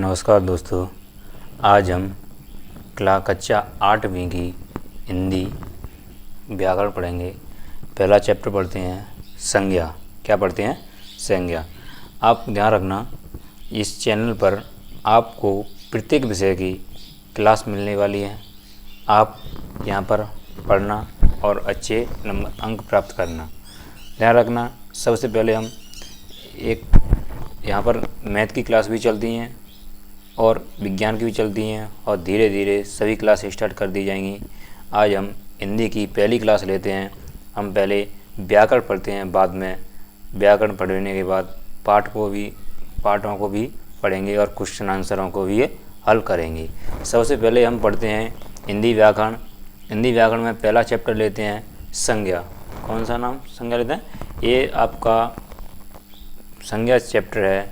नमस्कार दोस्तों, आज हम कक्षा 8वीं की हिंदी व्याकरण पढ़ेंगे। पहला चैप्टर पढ़ते हैं संज्ञा। क्या पढ़ते हैं? संज्ञा। आप ध्यान रखना, इस चैनल पर आपको प्रत्येक विषय की क्लास मिलने वाली है। आप यहाँ पर पढ़ना और अच्छे नंबर अंक प्राप्त करना। ध्यान रखना, सबसे पहले हम एक यहाँ पर मैथ की क्लास भी चलती हैं और विज्ञान की भी चलती हैं और धीरे धीरे सभी क्लास स्टार्ट कर दी जाएंगी। आज हम हिंदी की पहली क्लास लेते हैं। हम पहले व्याकरण पढ़ते हैं, बाद में व्याकरण पढ़ने के बाद पाठों को भी पढ़ेंगे और क्वेश्चन आंसरों को भी हल करेंगे। सबसे पहले हम पढ़ते हैं हिंदी व्याकरण। हिंदी व्याकरण में पहला चैप्टर लेते हैं संज्ञा। कौन सा नाम? संज्ञा लेते हैं। ये आपका संज्ञा चैप्टर है,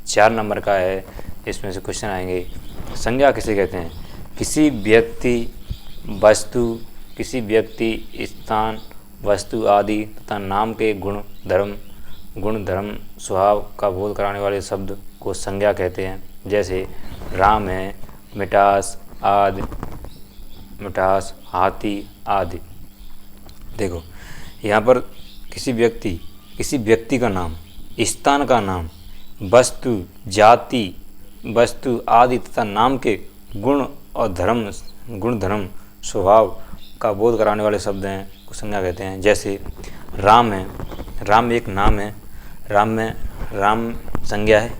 4 नंबर का है। इसमें से क्वेश्चन आएंगे। संज्ञा किसे कहते हैं? किसी व्यक्ति, स्थान, वस्तु आदि तथा नाम के गुण धर्म स्वभाव का बोध कराने वाले शब्द को संज्ञा कहते हैं। जैसे राम है, मिठास, हाथी आदि। देखो यहाँ पर किसी व्यक्ति का नाम, स्थान का नाम, वस्तु, जाति, वस्तु आदि तथा नाम के गुण धर्म स्वभाव का बोध कराने वाले शब्द हैं को संज्ञा कहते हैं। जैसे राम है, राम एक नाम है, राम संज्ञा है।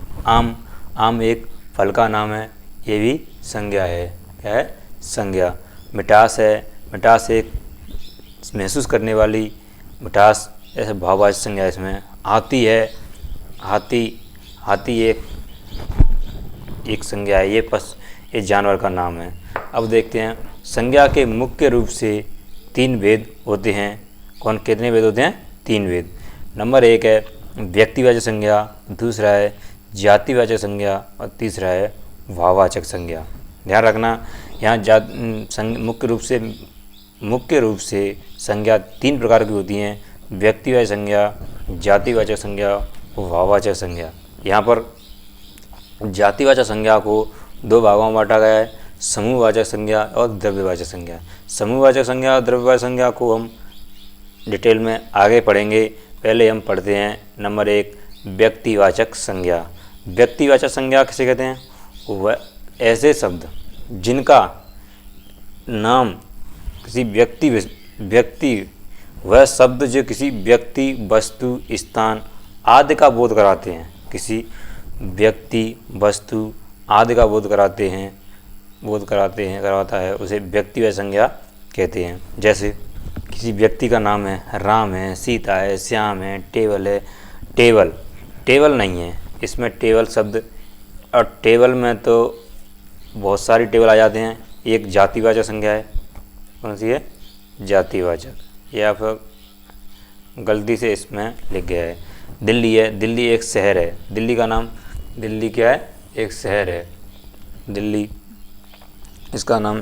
आम एक फल का नाम है, ये भी संज्ञा है। क्या है? संज्ञा। मिठास है, मिठास एक महसूस करने वाली मिठास, ऐसे भाववाचक संज्ञा है इसमें। हाथी है, हाथी एक संज्ञा है, ये जानवर का नाम है। अब देखते हैं संज्ञा के मुख्य रूप से 3 भेद होते हैं। कितने भेद होते हैं? 3 भेद। नंबर 1 है व्यक्तिवाचक संज्ञा, दूसरा है जातिवाचक संज्ञा और तीसरा है भाववाचक संज्ञा। ध्यान रखना, यहाँ मुख्य रूप से संज्ञा 3 प्रकार की होती हैं: व्यक्तिवाचक संज्ञा, जातिवाचक संज्ञा और भाववाचक संज्ञा। यहाँ पर जातिवाचक संज्ञा को 2 भागों में बांटा गया है: समूहवाचक संज्ञा और द्रव्यवाचक संज्ञा। समूहवाचक संज्ञा और द्रव्यवाचक संज्ञा को हम डिटेल में आगे पढ़ेंगे। पहले हम पढ़ते हैं नंबर 1 व्यक्तिवाचक संज्ञा। व्यक्तिवाचक संज्ञा किसे कहते हैं? वह ऐसे शब्द जिनका नाम किसी वह शब्द जो किसी व्यक्ति, वस्तु, स्थान आदि का बोध कराते हैं। किसी व्यक्ति, वस्तु आदि का बोध करवाता है, उसे व्यक्तिवाचक संज्ञा कहते हैं। जैसे किसी व्यक्ति का नाम है, राम है, सीता है, श्याम है, टेबल है। टेबल नहीं है इसमें, टेबल शब्द, और टेबल में तो बहुत सारी टेबल आ जाते हैं। एक जातिवाचक संज्ञा है। कौन सी है? जातिवाचक। ये आप गलती से इसमें लिख गया है। दिल्ली है, दिल्ली एक शहर है। दिल्ली का नाम, दिल्ली क्या है? एक शहर है दिल्ली, इसका नाम,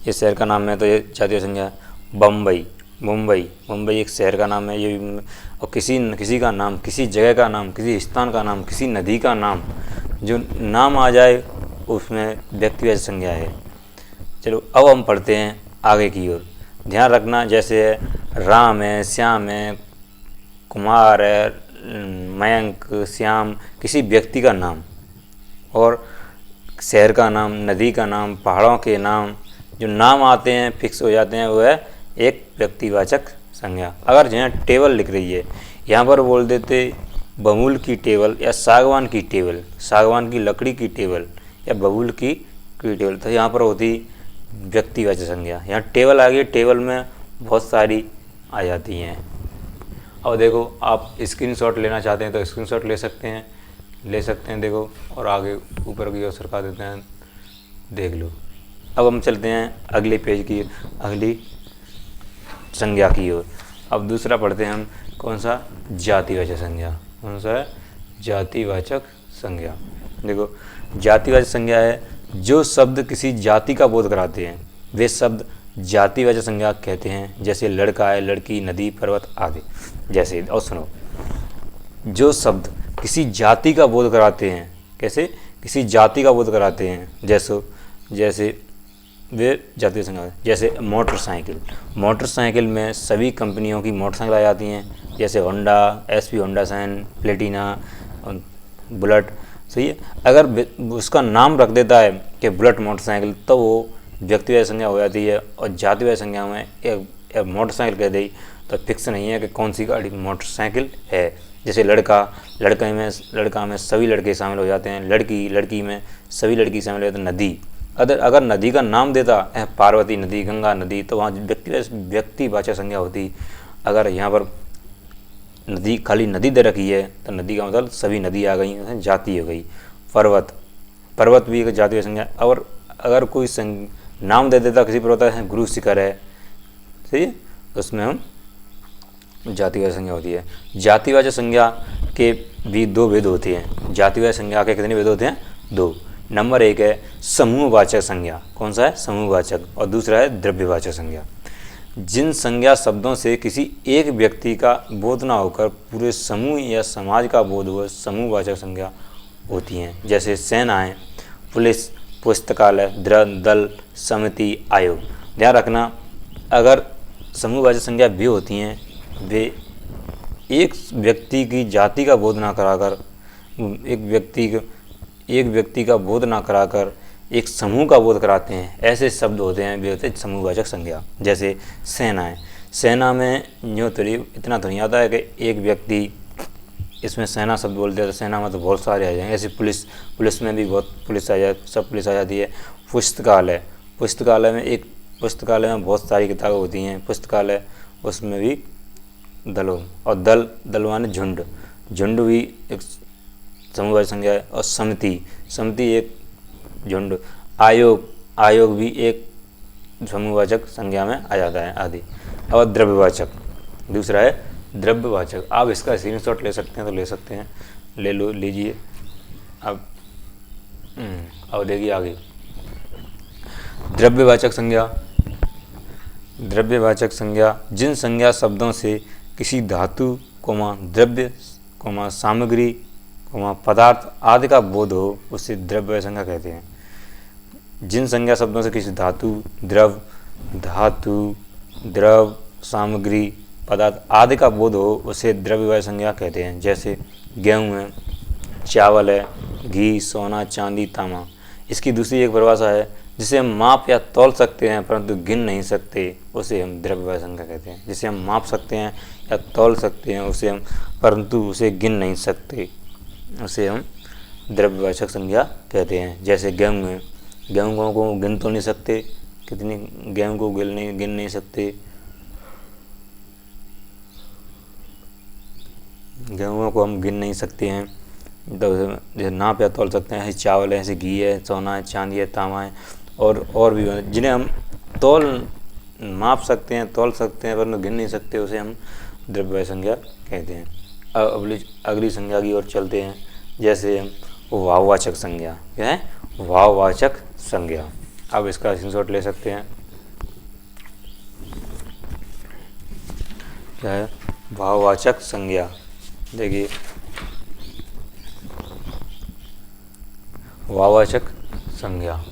ये शहर का नाम है, तो ये जातीय संज्ञा। मुंबई एक शहर का नाम है। ये और किसी का नाम, किसी जगह का नाम, किसी स्थान का नाम, किसी नदी का नाम, जो नाम आ जाए उसमें व्यक्तिवाचक संज्ञा है। चलो अब हम पढ़ते हैं आगे की ओर। ध्यान रखना, जैसे है राम है, श्याम है, कुमार है, मयंक, श्याम, किसी व्यक्ति का नाम और शहर का नाम, नदी का नाम, पहाड़ों के नाम, जो नाम आते हैं फिक्स हो जाते हैं, वह एक व्यक्तिवाचक संज्ञा। अगर जहाँ टेबल लिख रही है, यहाँ पर बोल देते बबूल की टेबल या सागवान की टेबल, सागवान की लकड़ी की टेबल या बबूल की टेबल, तो यहाँ पर होती व्यक्तिवाचक संज्ञा। यहाँ टेबल आ गई, टेबल में बहुत सारी आ जाती हैं। और देखो, आप स्क्रीनशॉट लेना चाहते हैं तो स्क्रीनशॉट ले सकते हैं। देखो, और आगे ऊपर की ओर सरका देते हैं, देख लो। अब हम चलते हैं अगले पेज की, अगली संज्ञा की ओर। अब दूसरा पढ़ते हैं हम, कौन सा? जातिवाचक संज्ञा। कौन सा है? जातिवाचक संज्ञा। देखो, जातिवाचक संज्ञा है जो शब्द किसी जाति का बोध कराते हैं, वे शब्द जातिवाचक संज्ञा कहते हैं। जैसे लड़का है, लड़की, नदी, पर्वत आदि। जैसे, और सुनो, जो शब्द किसी जाति का बोध कराते हैं, कैसे? किसी जाति का बोध कराते हैं, जैसे वे जातीय संज्ञा, जैसे मोटरसाइकिल। मोटरसाइकिल में सभी कंपनियों की मोटरसाइकिल आ जाती हैं, जैसे Honda, SP, Honda shine, Platina, bullet. सही है। अगर उसका नाम रख देता है कि बुलेट मोटरसाइकिल, तो वो व्यक्तिवाचक संज्ञा हो जाती है। और जातिवाचक संज्ञा में एक मोटरसाइकिल कह दी तो फिक्स नहीं है कि कौन सी गाड़ी मोटरसाइकिल है। जैसे लड़का में सभी लड़के शामिल हो जाते हैं, लड़की में सभी लड़की शामिल हो जाते हैं। नदी, अगर नदी का नाम देता है पार्वती नदी, गंगा नदी, तो वहाँ व्यक्तिवाचक संज्ञा होती। अगर यहाँ पर नदी खाली नदी दे रखी है तो नदी का मतलब सभी नदी आ गई, जाति हो गई। पर्वत भी एक जाति संज्ञा। और अगर कोई नाम दे देता किसी पर्वत है, गुरु शिखर है, सही है, तो उसमें हम जातिवाचक संज्ञा होती है। जातिवाचक संज्ञा के भी दो भेद होते हैं। जातिवाचक संज्ञा के कितने भेद होते हैं? दो। नंबर 1 है समूहवाचक संज्ञा। कौन सा है? समूहवाचक। और दूसरा है द्रव्यवाचक संज्ञा। जिन संज्ञा शब्दों से किसी एक व्यक्ति का बोध ना होकर पूरे समूह या समाज का बोध हो, समूहवाचक संज्ञा होती हैं। जैसे सेनाएं, पुलिस, पुस्तकालय, दल, समिति, आयोग। ध्यान रखना, अगर समूहवाचक संज्ञा भी होती हैं, वे एक व्यक्ति की जाति का बोध ना कराकर, एक व्यक्ति का बोध ना कराकर एक समूह का बोध कराते हैं। ऐसे शब्द होते हैं, वे होते हैं समूहवाचक संज्ञा। जैसे सेनाएं, सेना में यूँ थोड़ी इतना तो नहीं आता है कि एक व्यक्ति इसमें सेना शब्द बोलते हैं तो सेना में तो बहुत सारे आ जाएंगे। ऐसे पुलिस में भी बहुत पुलिस सब पुलिस आ जाती है। पुस्तकालय में बहुत सारी किताबें होती हैं। पुस्तकालय, उसमें भी दलों, और दल माने झुंड भी एक समूहवाचक संज्ञा है। और समिति एक झुंड। आयोग भी एक समूहवाचक संज्ञा में आ जाता है आदि। और द्रव्यवाचक, दूसरा है द्रव्यवाचक। आप इसका स्क्रीनशॉट ले सकते हैं तो ले सकते हैं, लीजिए। अब देखिए आगे द्रव्यवाचक संज्ञा जिन संज्ञा शब्दों से किसी धातु, द्रव्य, सामग्री, पदार्थ आदि का बोध हो, उसे द्रव्यवाचक संज्ञा कहते हैं। जिन संज्ञा शब्दों से किसी धातु, द्रव, सामग्री, पदार्थ आदि का बोध हो, उसे द्रव्यवाचक संज्ञा कहते हैं। जैसे गेहूँ है, चावल है, घी, सोना, चांदी, तांबा। इसकी दूसरी एक परिभाषा है, जिसे हम माप या तौल सकते हैं परंतु गिन नहीं सकते, उसे हम द्रव्यवाचक संज्ञा कहते हैं। जिसे हम माप सकते हैं या तौल सकते हैं, परंतु उसे गिन नहीं सकते, उसे हम द्रव्यवाचक संज्ञा कहते हैं। जैसे गेहूँ है, गेहूँ को गिन तो नहीं सकते, कितनी गेहूँ को गिन नहीं सकते, गेहूँ को हम गिन नहीं सकते हैं, तो जैसे नाप या तौल सकते हैं। ऐसे चावल है, ऐसे घी है, सोना है, चांदी है, तांबा है, और भी जिन्हें हम माप सकते हैं, तौल सकते हैं, परंतु गिन नहीं सकते, उसे हम द्रव्यवाचक संज्ञा कहते हैं। अब अगली संज्ञा की ओर चलते हैं। जैसे वाववाचक संज्ञा। क्या है? वाववाचक संज्ञा। अब इसका स्क्रीनशॉट ले सकते हैं। क्या है? वाववाचक संज्ञा। देखिए, वाववाचक संज्ञा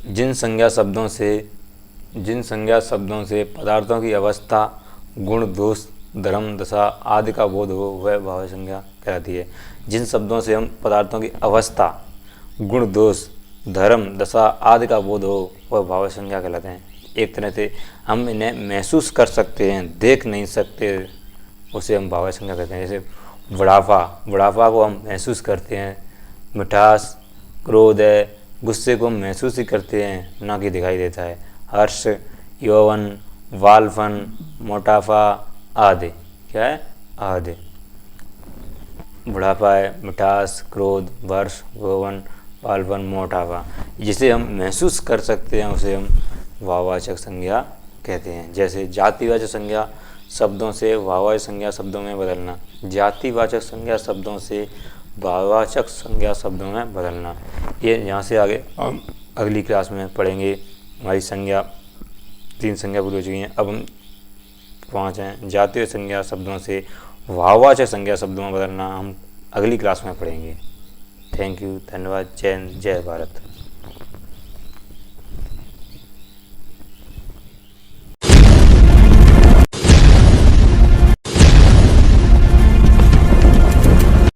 जिन संज्ञा शब्दों से पदार्थों की अवस्था, गुण, दोष, धर्म, दशा आदि का बोध हो, वह वाववाचक संज्ञा कहलाती है। जिन शब्दों से हम पदार्थों की अवस्था, गुण, दोष, धर्म, दशा आदि का बोध हो, वह वाववाचक संज्ञा कहलाते हैं। एक तरह से हम इन्हें महसूस कर सकते हैं, देख नहीं सकते, उसे हम वाववाचक संज्ञा कहते हैं। जैसे बुढ़ापा को हम महसूस करते हैं। मिठास, क्रोध है, गुस्से को हम महसूस ही करते हैं, ना कि दिखाई देता है। हर्ष, यौवन, बालपन, मोटापा आदि। क्या है? आदि। बुढ़ापा है, मिठास, क्रोध, हर्ष, यौवन, बालपन, मोटापा, जिसे हम महसूस कर सकते हैं, उसे हम वाववाचक संज्ञा कहते हैं। जैसे जातिवाचक संज्ञा शब्दों से वाववाचक संज्ञा शब्दों में बदलना। जातिवाचक संज्ञा शब्दों से वाववाचक संज्ञा शब्दों में बदलना, ये यहाँ से आगे हम अगली क्लास में पढ़ेंगे। हमारी 3 संज्ञा पूरी हो चुकी हैं, अब हम 5 हैं। जातीय संज्ञा शब्दों से भाववाचक संज्ञा शब्दों में बदलना हम अगली क्लास में पढ़ेंगे। थैंक यू, धन्यवाद, जय हिंद, जय भारत।